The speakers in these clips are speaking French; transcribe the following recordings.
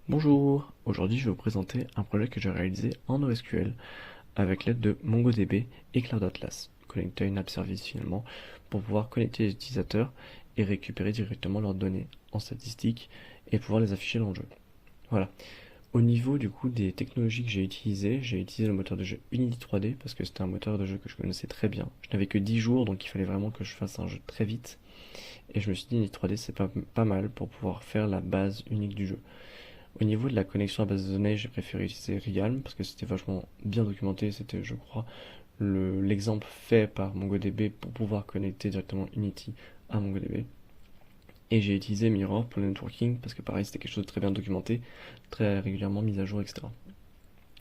Bonjour, aujourd'hui je vais vous présenter un projet que j'ai réalisé en NoSQL avec l'aide de MongoDB et Cloud Atlas, connecté à une app service finalement pour pouvoir connecter les utilisateurs et récupérer directement leurs données en statistiques et pouvoir les afficher dans le jeu. Voilà. Au niveau du coup des technologies que j'ai utilisé le moteur de jeu Unity 3D parce que c'était un moteur de jeu que je connaissais très bien. Je n'avais que 10 jours donc il fallait vraiment que je fasse un jeu très vite et je me suis dit Unity 3D c'est pas mal pour pouvoir faire la base unique du jeu. Au niveau de la connexion à base de données, j'ai préféré utiliser Realm parce que c'était vachement bien documenté. C'était, je crois, l'exemple fait par MongoDB pour pouvoir connecter directement Unity à MongoDB. Et j'ai utilisé Mirror pour le networking parce que pareil, c'était quelque chose de très bien documenté, très régulièrement mis à jour, etc.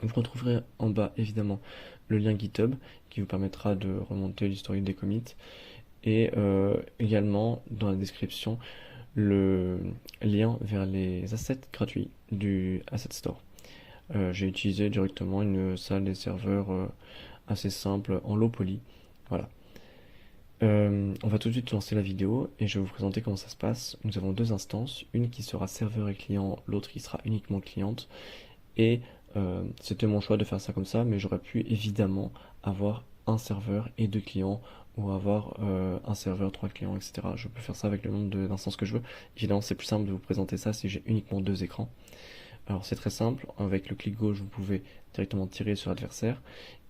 Vous retrouverez en bas évidemment le lien GitHub qui vous permettra de remonter l'historique des commits et également dans la description le lien vers les assets gratuits du Asset Store. J'ai utilisé directement une salle des serveurs assez simple en low poly. Voilà. On va tout de suite lancer la vidéo et je vais vous présenter comment ça se passe. Nous avons deux instances, une qui sera serveur et client, l'autre qui sera uniquement cliente. Et c'était mon choix de faire ça comme ça, mais j'aurais pu évidemment avoir un serveur et deux clients ou avoir un serveur, trois clients, etc. Je peux faire ça avec le nombre d'instances que je veux. Évidemment, c'est plus simple de vous présenter ça si j'ai uniquement deux écrans. Alors c'est très simple, avec le clic gauche vous pouvez directement tirer sur l'adversaire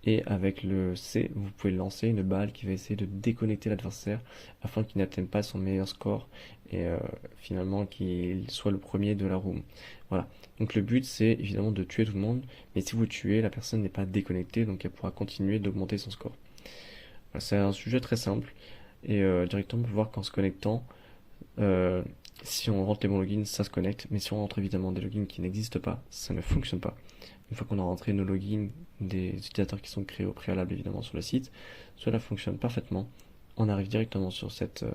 et avec le C vous pouvez lancer une balle qui va essayer de déconnecter l'adversaire afin qu'il n'atteigne pas son meilleur score et finalement qu'il soit le premier de la room. Voilà, donc le but c'est évidemment de tuer tout le monde, mais si vous le tuez la personne n'est pas déconnectée donc elle pourra continuer d'augmenter son score. Voilà, c'est un sujet très simple et directement on peut voir qu'en se connectant euh, si on rentre les bons logins, ça se connecte, mais si on rentre évidemment des logins qui n'existent pas, ça ne fonctionne pas. Une fois qu'on a rentré nos logins des utilisateurs qui sont créés au préalable évidemment sur le site, cela fonctionne parfaitement. On arrive directement sur cet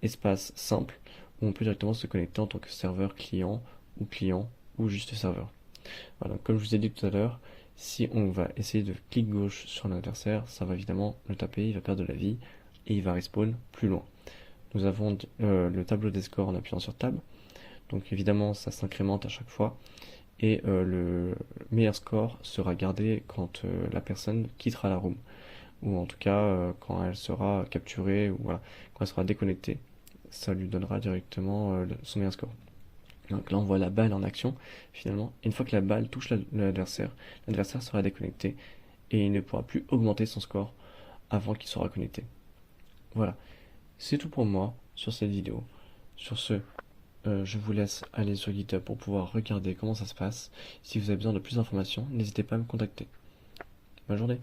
espace simple où on peut directement se connecter en tant que serveur client ou juste serveur. Voilà, comme je vous ai dit tout à l'heure, si on va essayer de clic gauche sur l'adversaire, ça va évidemment le taper, il va perdre de la vie et il va respawn plus loin. Nous avons le tableau des scores en appuyant sur Tab. Donc évidemment, ça s'incrémente à chaque fois. Et le meilleur score sera gardé quand la personne quittera la room. Ou en tout cas, quand elle sera capturée, ou voilà, quand elle sera déconnectée. Ça lui donnera directement son meilleur score. Donc là, on voit la balle en action, finalement. Et une fois que la balle touche l'adversaire, l'adversaire sera déconnecté. Et il ne pourra plus augmenter son score avant qu'il sera connecté. Voilà. C'est tout pour moi sur cette vidéo. Sur ce, je vous laisse aller sur GitHub pour pouvoir regarder comment ça se passe. Si vous avez besoin de plus d'informations, n'hésitez pas à me contacter. Bonne journée.